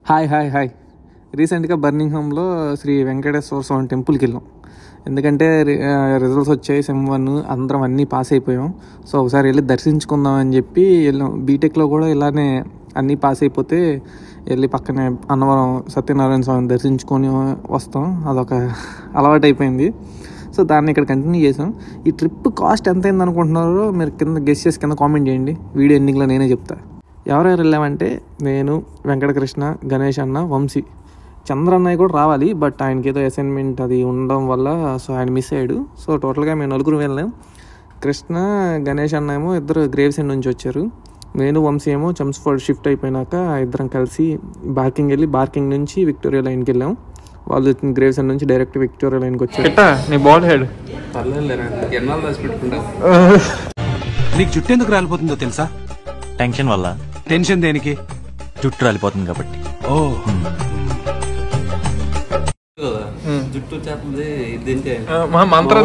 Hi రీసెంట్గా బర్మింగ్హామ్లో శ్రీ వెంకటేశ్వర స్వామి టెంపుల్కి వెళ్ళాం. ఎందుకంటే రిజల్ట్స్ వచ్చాయి, సెమ్ 1 అందరం అన్నీ పాస్ అయిపోయాం. సో ఒకసారి వెళ్ళి దర్శించుకుందాం అని చెప్పి వెళ్ళాం. బీటెక్లో కూడా ఇలానే అన్నీ పాస్ అయిపోతే వెళ్ళి పక్కనే అన్నవరం సత్యనారాయణ స్వామిని దర్శించుకొని వస్తాం. అదొక అలవాటు అయిపోయింది. సో దాన్ని ఇక్కడ కంటిన్యూ చేసాం. ఈ ట్రిప్ కాస్ట్ ఎంత అయింది అనుకుంటున్నారో మీరు గెస్ చేసి కింద కామెంట్ చేయండి. వీడియో ఎండింగ్లో నేనే చెప్తా. ఎవరెవరు వెళ్ళామంటే నేను, వెంకటకృష్ణ, గణేష్ అన్న, వంశీ, చంద్ర అన్నయ్య కూడా రావాలి. బట్ ఆయనకి ఏదో అసైన్మెంట్ అది ఉండడం వల్ల సో ఆయన మిస్ అయ్యాడు. సో టోటల్గా మేము 4 వెళ్ళాం. కృష్ణ, గణేష్ అన్న ఏమో ఇద్దరు గ్రేవ్స్ ఎండ్ నుంచి వచ్చారు. నేను, వంశీ ఏమో చంస్ఫోర్డ్ షిఫ్ట్ అయిపోయినాక ఇద్దరం కలిసి బార్కింగ్ వెళ్ళి బార్కింగ్ నుంచి విక్టోరియా లైన్కి వెళ్ళాం. వాళ్ళు గ్రేవ్స్ ఎండ్ నుంచి డైరెక్ట్ విక్టోరియా లైన్కి వచ్చారు. నీ బాల్ హెడ్ నీకు జుట్టు ఎందుకు రాలిపోతుందో తెలుసా? టెన్షన్ వల్ల. టెన్షన్ దేనికి? జుట్టు రాలిపోతుంది కాబట్టి. ఓ జుట్టు చేస్తుంది తింటే మంత్రం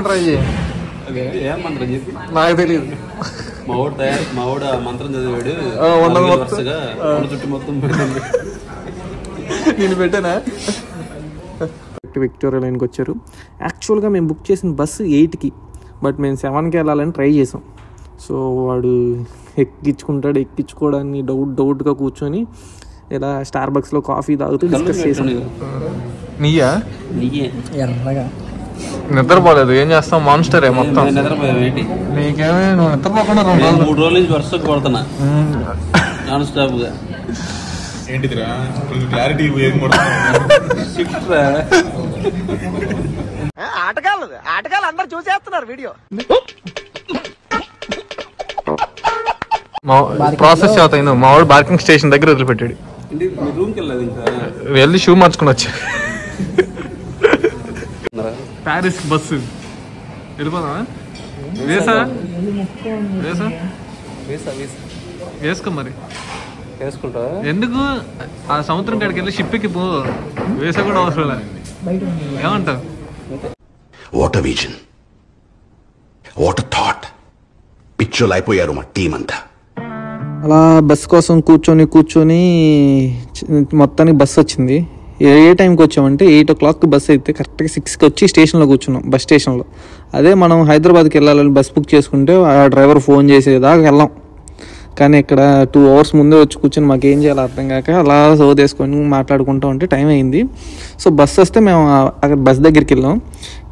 ట్రై చేయి. ఏం మంత్రం చెప్పి నాకు తెలియదు. మావాడు ఆ మంత్రం చదివాడు. వరుసగా జుట్టు మొత్తం పెడుతుంది. నేను పెట్టానా? విక్టోరియా లైన్కి వచ్చారు. యాక్చువల్గా మేము బుక్ చేసిన బస్సు 8కి, బట్ మేము 7కి వెళ్ళాలని ట్రై చేసాం. సో వాడు ఎక్కించుకోవడాన్ని డౌట్గా కూర్చొని ఇలా స్టార్ బక్స్లో కాఫీ తాగుతూ డిస్కస్ చేసాం. నీయా? ఎర్రగా నిద్రపోలేదు. ఏం చేస్తాం, మాన్స్టరే మొత్తం. నిద్రపోయావేంటి? నీకేమే, నువ్వు నిద్రపోకుండా 3 రోజుల నుంచి వరుసకు కొడుతున్నా నాన్ స్టాప్ గా. ఏంటిదిరా క్లారిటీ ఆటగాళ్ళు అందరు చూసేస్తున్నారు వీడియో. ప్రాసెస్ అవుతాయి. మా వాడు పార్కింగ్ స్టేషన్ దగ్గర వదిలిపెట్టాడు. రూమ్కి వెళ్ళదు ఇంకా వెళ్ళి షూ మార్చుకుని వచ్చా. ప్యారిస్ బస్సు వెళ్ళిపోదామా? వేసుకో మరి. వేసుకుంటా ఎందుకు ఆ సముద్రం కాడికి వెళ్ళి షిప్ ఎక్కి పో. వేసా కూడా అవసరం లేదు. ఏమంటావు? What a vision, what a thought. పిచ్చోలు అయిపోయారు మా టీం అంతా. అలా బస్ కోసం కూర్చొని మొత్తానికి బస్సు వచ్చింది. ఏ టైంకి వచ్చామంటే 8 o'clock బస్సు అయితే కరెక్ట్గా 6కి వచ్చి స్టేషన్లో కూర్చున్నాం, బస్ స్టేషన్లో. అదే మనం హైదరాబాద్కి వెళ్ళాలని బస్ బుక్ చేసుకుంటే ఆ డ్రైవర్ ఫోన్ చేసేదాకా వెళ్ళాం. కానీ ఇక్కడ 2 hours ముందే వచ్చి కూర్చొని మాకేం చేయాలో అర్థం కాక అలా సోదేసుకొని మాట్లాడుకుంటూ ఉంటే టైం అయింది. సో బస్సు వస్తే మేము అక్కడ బస్ దగ్గరికి వెళ్ళాం.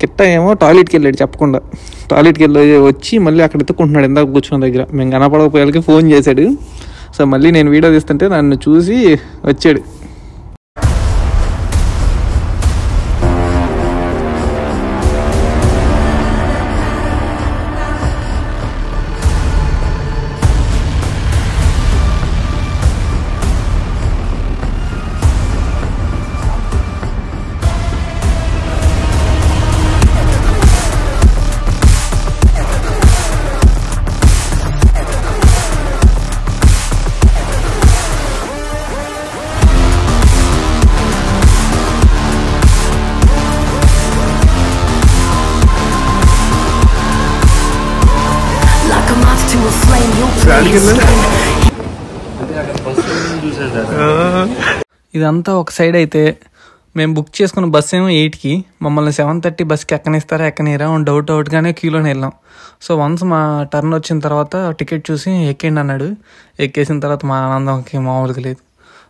కిట్ట ఏమో టాయిలెట్కి వెళ్ళాడు చెప్పకుండా. టాయిలెట్కి వెళ్ళి వచ్చి మళ్ళీ అక్కడ ఎత్తుకుంటున్నాడు ఇందాక కూర్చున్న దగ్గర. మేము కనపడకపోయేకి ఫోన్ చేశాడు. సో మళ్ళీ నేను వీడియో తీస్తుంటే నన్ను చూసి వచ్చాడు. ఇదంతా ఒక సైడ్ అయితే మేము బుక్ చేసుకున్న బస్సు ఏమో 8కి, మమ్మల్ని 7:30 బస్కి ఎక్కనిస్తారా ఎక్కనిరా డౌట్గానే క్యూలోనే వెళ్ళాం. సో వన్స్ మా టర్న్ వచ్చిన తర్వాత టికెట్ చూసి ఎక్కండి అన్నాడు. ఎక్కేసిన తర్వాత మా ఆనందంకి మామూలుగా లేదు.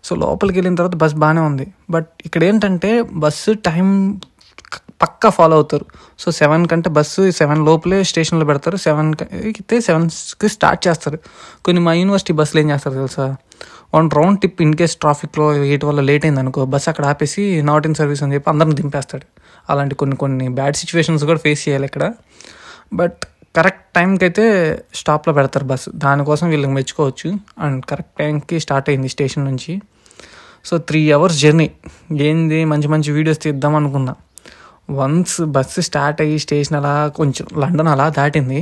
సో లోపలికి వెళ్ళిన తర్వాత బస్ బాగానే ఉంది. బట్ ఇక్కడ ఏంటంటే బస్సు టైం పక్కా ఫాలో అవుతారు. సో 7 కంటే బస్సు 7 లోపలే స్టేషన్లో పెడతారు. 7కి అయితే 7కి స్టార్ట్ చేస్తారు. కొన్ని మా యూనివర్సిటీ బస్సులు ఏం చేస్తారు తెలుసా, 1 రౌండ్ టిప్ ఇన్ కేస్ ట్రాఫిక్లో వీటి వల్ల లేట్ అయింది అనుకో, బస్సు అక్కడ ఆపేసి నాట్ ఇన్ సర్వీస్ అని చెప్పి అందరిని దింపేస్తాడు. అలాంటి కొన్ని బ్యాడ్ సిచ్యువేషన్స్ కూడా ఫేస్ చేయాలి ఇక్కడ. బట్ కరెక్ట్ టైంకి అయితే స్టాప్లో పెడతారు బస్సు. దానికోసం వీళ్ళకి మెచ్చుకోవచ్చు. అండ్ కరెక్ట్ టైంకి స్టార్ట్ అయింది స్టేషన్ నుంచి. So 3 hours journey. ఏంది మంచి వీడియోస్ తీద్దాం అనుకున్నా. వన్స్ బస్సు స్టార్ట్ అయ్యి స్టేషన్ అలా కొంచెం లండన్ అలా దాటింది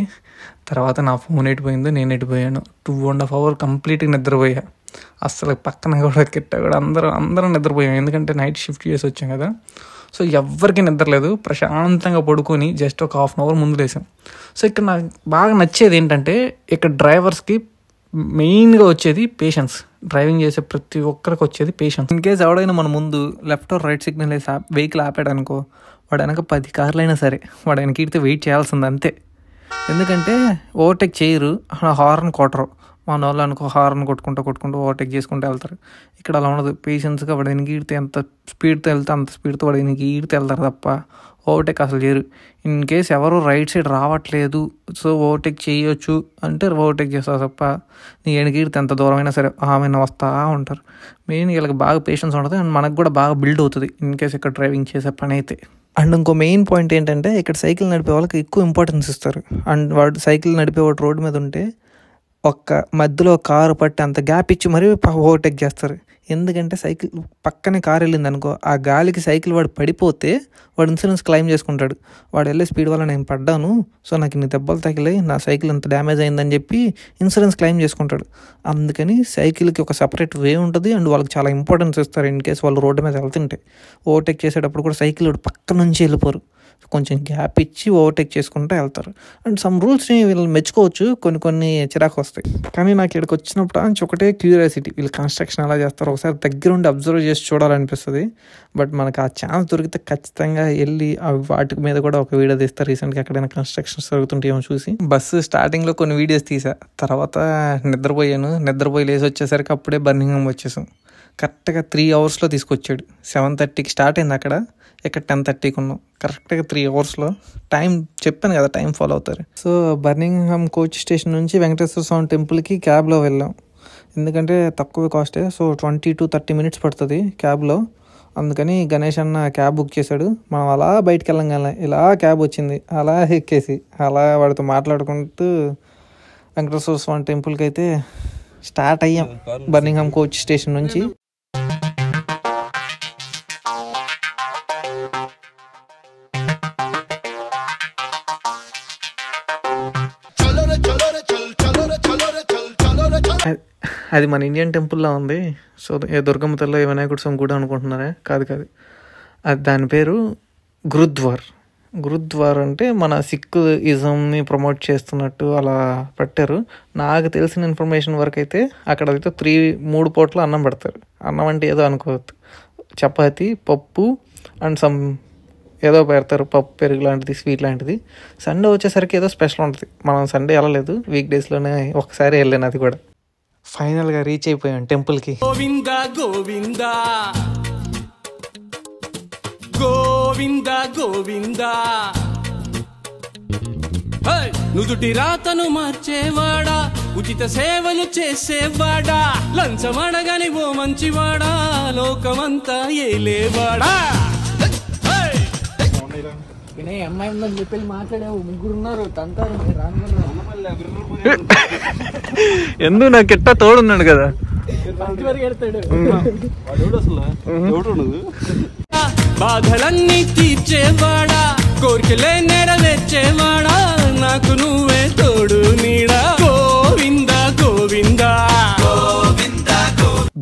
తర్వాత నా ఫోన్ ఎడిపోయిందో నేను ఎడిపోయాను. 2.5 hours కంప్లీట్గా నిద్రపోయా. అసలు పక్కన కూడా కిట్ట కూడా అందరం నిద్రపోయాం. ఎందుకంటే నైట్ షిఫ్ట్ చేసి వచ్చాం కదా. సో ఎవ్వరికి నిద్రలేదు, ప్రశాంతంగా పడుకొని జస్ట్ ఒక హాఫ్ అన్ అవర్ ముందు లేసాం. సో ఇక్కడ నాకు బాగా నచ్చేది ఏంటంటే ఇక్కడ డ్రైవర్స్కి మెయిన్గా వచ్చేది పేషెన్స్. డ్రైవింగ్ చేసే ప్రతి ఒక్కరికి వచ్చేది పేషెన్స్. ఇన్ కేస్ ఎవడైనా మన ముందు లెఫ్ట్ ఆర్ రైట్ సిగ్నల్ వేసి వెహికల్ ఆపాడు అనుకో, వాడు వెనక 10 కార్లు అయినా సరే వాడు వెనకడితే వెయిట్ చేయాల్సింది అంతే. ఎందుకంటే ఓవర్టేక్ చేయరు, హార్న్ కొట్టరు. మన వాళ్ళు అనుకో హార్న్ కొట్టుకుంటూ ఓవర్టేక్ చేసుకుంటూ వెళ్తారు. ఇక్కడ అలా ఉండదు. పేషెన్స్గా వాడు వెనకడితే ఎంత స్పీడ్తో వెళ్తే అంత స్పీడ్తో వాడు వెనకడితే వెళ్తారు తప్ప ఓవర్టేక్ అసలు చేయరు. ఇన్ కేస్ ఎవరు రైట్ సైడ్ రావట్లేదు, సో ఓవర్టేక్ చేయొచ్చు అంటే ఓవర్టేక్ చేస్తారు తప్ప నీ వెనకడితే ఎంత దూరమైనా సరే ఆమెను వస్తూ ఉంటారు. మెయిన్ వీళ్ళకి బాగా పేషెన్స్ ఉంటుంది అండ్ మనకు కూడా బాగా బిల్డ్ అవుతుంది ఇన్ కేస్ ఇక్కడ డ్రైవింగ్ చేసే పని అయితే. అండ్ ఇంకో మెయిన్ పాయింట్ ఏంటంటే ఇక్కడ సైకిల్ నడిపే వాళ్ళకి ఎక్కువ ఇంపార్టెన్స్ ఇస్తారు. అండ్ వాడు సైకిల్ నడిపేవాడు రోడ్డు మీద ఉంటే ఒక్క మధ్యలో కారు పట్టి అంత గ్యాప్ ఇచ్చి మరీ ఓవర్టేక్ చేస్తారు. ఎందుకంటే సైకిల్ పక్కనే కారు వెళ్ళింది అనుకో, ఆ గాలికి సైకిల్ వాడు పడిపోతే వాడు ఇన్సూరెన్స్ క్లెయిమ్ చేసుకుంటాడు. వాడు వెళ్ళే స్పీడ్ వల్ల నేను పడ్డాను, సో నాకు ఇన్ని దెబ్బలు తగిలాయి, నా సైకిల్ అంత డ్యామేజ్ అయిందని చెప్పి ఇన్సూరెన్స్ క్లెయిమ్ చేసుకుంటాడు. అందుకని సైకిల్కి ఒక సపరేట్ వే ఉంటుంది అండ్ వాళ్ళకి చాలా ఇంపార్టెన్స్ ఇస్తారు. ఇన్ కేసు వాళ్ళు రోడ్డు మీద వెళ్తుంటే ఓవర్టేక్ చేసేటప్పుడు కూడా సైకిల్ పక్క నుంచి వెళ్ళిపోరు, కొంచెం గ్యాప్ ఇచ్చి ఓవర్టేక్ చేసుకుంటూ వెళ్తారు. అండ్ సమ్ రూల్స్ని వీళ్ళు మెచ్చుకోవచ్చు, కొన్ని చిరాకు వస్తాయి. కానీ నాకు ఇక్కడికి వచ్చినప్పుడు ఒకటే క్యూరియాసిటీ, వీళ్ళు కన్స్ట్రక్షన్ ఎలా చేస్తారు ఒకసారి దగ్గరుండి అబ్జర్వ్ చేసి చూడాలనిపిస్తుంది. బట్ మనకు ఆ ఛాన్స్ దొరికితే ఖచ్చితంగా వెళ్ళి వాటి మీద కూడా ఒక వీడియో తీస్తారు. రీసెంట్గా ఎక్కడైనా కన్స్ట్రక్షన్స్ జరుగుతుంటేమో చూసి బస్సు స్టార్టింగ్లో కొన్ని వీడియోస్ తీసా, తర్వాత నిద్రపోయి లేసి వచ్చేసరికి అప్పుడే బర్మింగ్హామ్ వచ్చేసాం. కరెక్ట్గా 3 అవర్స్లో తీసుకొచ్చాడు. 7:30కి స్టార్ట్ అయింది అక్కడ, ఇక్కడ 10:30కి ఉన్నాం. కరెక్ట్గా 3 అవర్స్లో. టైం చెప్పాను కదా, టైం ఫాలో అవుతారు. సో బర్మింగ్హామ్ కోచ్ స్టేషన్ నుంచి వెంకటేశ్వర స్వామి టెంపుల్కి క్యాబ్లో వెళ్ళాం. ఎందుకంటే తక్కువ కాస్టే, సో 20 to 30 minutes పడుతుంది క్యాబ్లో. అందుకని గణేష్ అన్న క్యాబ్ బుక్ చేశాడు. మనం అలా బయటికి వెళ్ళంగానే ఇలా క్యాబ్ వచ్చింది, అలా ఎక్కేసి అలా వాడితో మాట్లాడుకుంటూ వెంకటేశ్వర స్వామి టెంపుల్కి అయితే స్టార్ట్ అయ్యాం బర్మింగ్హామ్ కోచ్ స్టేషన్ నుంచి. అది మన ఇండియన్ టెంపుల్లో ఉంది. సో దుర్గమ్మ తల్లి వినాయకుడి స్వామి గుడి అనుకుంటున్నారా? కాదు, అది దాని పేరు గురుద్వార్ అంటే మన సిక్ ఇజంని ప్రమోట్ చేస్తున్నట్టు అలా పెట్టారు. నాకు తెలిసిన ఇన్ఫర్మేషన్ వరకు అయితే అక్కడ అయితే 3 పూట్ల అన్నం పెడతారు. అన్నం అంటే ఏదో అనుకోవద్దు, చపాతి, పప్పు అండ్ సమ్ ఏదో పెడతారు, పప్పు పెరుగు లాంటిది, స్వీట్ లాంటిది. సండే వచ్చేసరికి ఏదో స్పెషల్ ఉంటుంది. మనం సండే వెళ్ళలేదు, వీక్ డేస్లోనే ఒకసారి వెళ్ళాను, అది కూడా. ఫైనల్గా రీచ్ అయిపోయాం టెంపుల్కి. గోవిందా గోవిందా గోవిందా గోవిందా, నుదుటి రాతను మార్చేవాడా, ఉచిత సేవలు చేసేవాడా, లంచమడగని ఓ మంచివాడా, లోకమంతా ఏలేవాడా. అమ్మాయి ఉందని చెప్పి మాట్లాడావు, 3 ఉన్నారు, తంతారు. ఎందుకు నాకు ఎట్టా తోడున్నాడు కదా, బాధలన్నీ తీర్చేవాడా, కోరికలే నెరవేర్చేవాడా, నాకు నువ్వే తోడు నీడా. గోవిందా గోవిందా.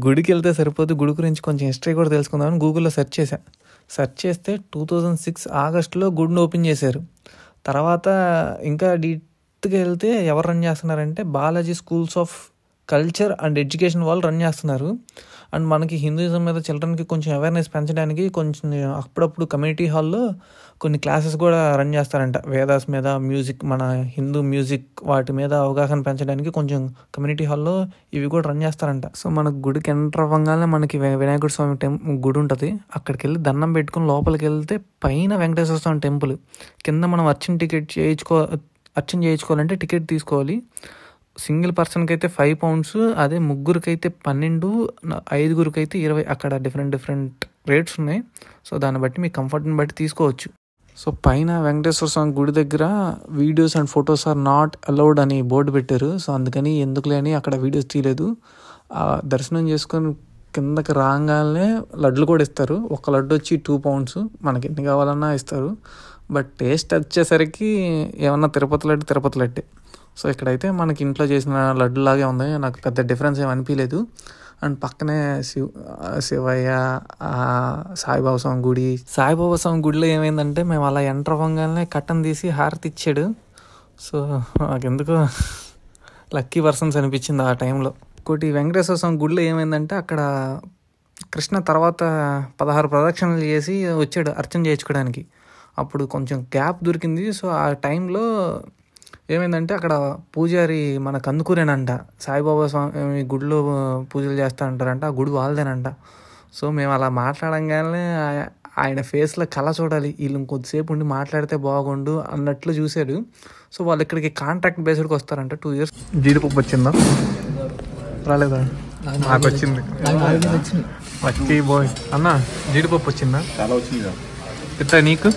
గుడికి వెళ్తే సరిపోదు, గుడి గురించి కొంచెం హిస్టరీ కూడా తెలుసుకుందామని గూగుల్లో సెర్చ్ చేస్తే 2006 ఆగస్టులో గుడిని ఓపెన్ చేశారు. తర్వాత ఇంకా డీప్గా వెళ్తే ఎవరు రన్ చేస్తున్నారంటే Balaji schools of culture and education వాళ్ళు రన్ చేస్తున్నారు. అండ్ మనకి హిందూయిజం మీద చిల్డ్రన్కి కొంచెం అవేర్నెస్ పెంచడానికి కొంచెం అప్పుడప్పుడు కమ్యూనిటీ హాల్లో కొన్ని క్లాసెస్ కూడా రన్ చేస్తారంట. వేదాస్ మీద, మ్యూజిక్, మన హిందూ మ్యూజిక్ వాటి మీద అవగాహన పెంచడానికి కొంచెం కమ్యూనిటీ హాల్లో ఇవి కూడా రన్ చేస్తారంట. సో మనకు గుడికి ఎంటర్ అవ్వగానే మనకి వినాయకుడి స్వామి గుడి ఉంటుంది. అక్కడికి వెళ్ళి దండం పెట్టుకుని లోపలికి వెళ్తే పైన వెంకటేశ్వర స్వామి టెంపుల్, కింద మనం అర్చన చేయించుకోవాలంటే టికెట్ తీసుకోవాలి. సింగిల్ పర్సన్కి అయితే £5, అదే ముగ్గురికి అయితే 12, 5గురికి అయితే 20. అక్కడ డిఫరెంట్ రేట్స్ ఉన్నాయి. సో దాన్ని బట్టి మీ కంఫర్ట్ని బట్టి తీసుకోవచ్చు. సో పైన వెంకటేశ్వర స్వామి గుడి దగ్గర videos and photos are not allowed అని బోర్డు పెట్టారు. సో అందుకని ఎందుకులే అని అక్కడ వీడియోస్ తీయలేదు. దర్శనం చేసుకొని కిందకి రాగానే లడ్లు కూడా ఇస్తారు. ఒక లడ్డు వచ్చి £2, మనకి ఎన్ని కావాలన్నా ఇస్తారు. బట్ టేస్ట్ వచ్చేసరికి ఏమన్నా తిరుపతి లడ్డే. సో ఇక్కడైతే మనకి ఇంట్లో చేసిన లడ్డులాగే ఉంది, నాకు పెద్ద డిఫరెన్స్ ఏమి అనిపించలేదు. అండ్ పక్కనే శివయ్య, సాయిబాబా స్వామి గుడిలో ఏమైందంటే మేము అలా ఎంటర్ అవ్వగానే కట్టను తీసి హారతి ఇచ్చాడు. సో నాకెందుకో లక్కీ పర్సన్స్ అనిపించింది ఆ టైంలో. ఇంకోటి వెంకటేశ్వర స్వామి గుడిలో ఏమైందంటే అక్కడ కృష్ణ తర్వాత 16 ప్రదక్షిణలు చేసి వచ్చాడు అర్చన చేయించుకోవడానికి. అప్పుడు కొంచెం గ్యాప్ దొరికింది. సో ఆ టైంలో ఏమైందంటే అక్కడ పూజారి మన కందుకూరేనంట, సాయిబాబా స్వామి గుడిలో పూజలు చేస్తా అంటారంట, ఆ గుడి వాళ్ళదేనంట. సో మేము అలా మాట్లాడంగానే ఆయన ఫేస్లో కళ చూడాలి, వీళ్ళు ఇంకొద్దిసేపు ఉండి మాట్లాడితే బాగుండు అన్నట్లు చూశాడు. సో వాళ్ళు ఇక్కడికి కాంట్రాక్ట్ బేస్డ్కి వస్తారంట 2 years. జీడిపప్పు వచ్చిందా? రాలేదా? నాకు వచ్చింది. Lucky boy. అన్న జీడిపప్పు వచ్చిందా? చాలా వచ్చింది కదా. కిట్టా నీకు?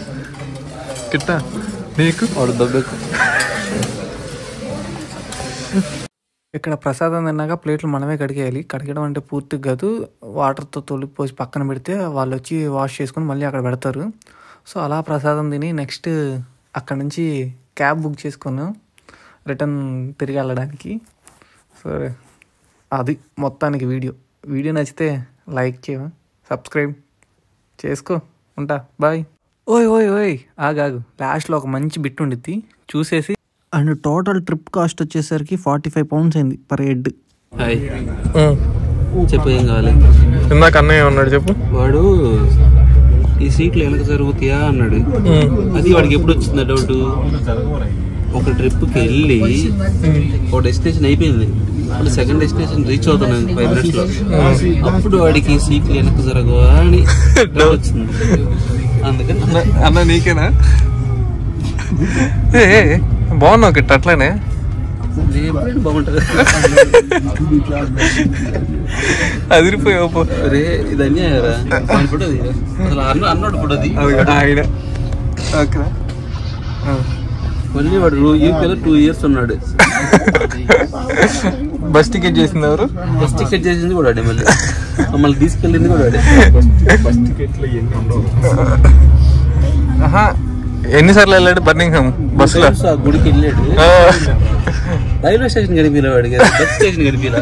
కిట్టా నీకు? ఇక్కడ ప్రసాదం తిన్నాక ప్లేట్లు మనమే కడిగేయాలి. కడిగడం అంటే పూర్తిగా కాదు, వాటర్తో తొలిపోసి పక్కన పెడితే వాళ్ళు వచ్చి వాష్ చేసుకుని మళ్ళీ అక్కడ పెడతారు. సో అలా ప్రసాదం తిని నెక్స్ట్ అక్కడ నుంచి క్యాబ్ బుక్ చేసుకున్నాం రిటర్న్ తిరిగి వెళ్ళడానికి. సరే అది మొత్తానికి వీడియో నచ్చితే లైక్ చేయవా, సబ్స్క్రైబ్ చేసుకో, ఉంటా, బాయ్. ఓయ్ ఆగాగు, లాస్ట్లో ఒక మంచి బిట్ ఉండిద్ది చూసేసి. అండ్ టోటల్ ట్రిప్ కాస్ట్ వచ్చేసరికి 45 pounds అయింది పర్ హెడ్. చెప్పు ఏం కావాలి? ఇందాక అన్నయ్య ఉన్నాడు, చెప్పు. వాడు ఈ సీట్లు వెనక జరుగుతాయా అన్నాడు. అది వాడికి ఎప్పుడు వచ్చిందా డౌట్? ఒక ట్రిప్కి వెళ్ళి ఒక డెస్టినేషన్ అయిపోయింది, ఇప్పుడు సెకండ్ డెస్టినేషన్ రీచ్ అవుతున్నాను 5 minutes లో. అప్పుడు వాడికి సీట్లు వెనక జరగవా అని డౌట్ వచ్చింది. అందుకని అన్న నీకేనా? బాగున్నావు గిట్ట అట్లానే బాగుంటది. అదిరిపోయావు. అరే ఇది అన్యాయరా, ఫోటో అసలు అన్నోడు ఫోటో ఆయన మళ్ళీ వాడు యూపీలో 2 years ఉన్నాడు. బస్ టికెట్ చేసింది ఎవరు? బస్ టికెట్ చేసింది కూడా వాడే, మమ్మల్ని తీసుకెళ్ళింది కూడా వాడే. బస్ టికెట్లు ఎన్ని ఉండవు. ఎన్నిసార్లు వెళ్ళాడు బర్నింగ్హామ్ బస్సులో? గుడికి వెళ్ళాడు, రైల్వే స్టేషన్ గడిపిలా వాడికి, బస్ స్టేషన్ గడిపిలా.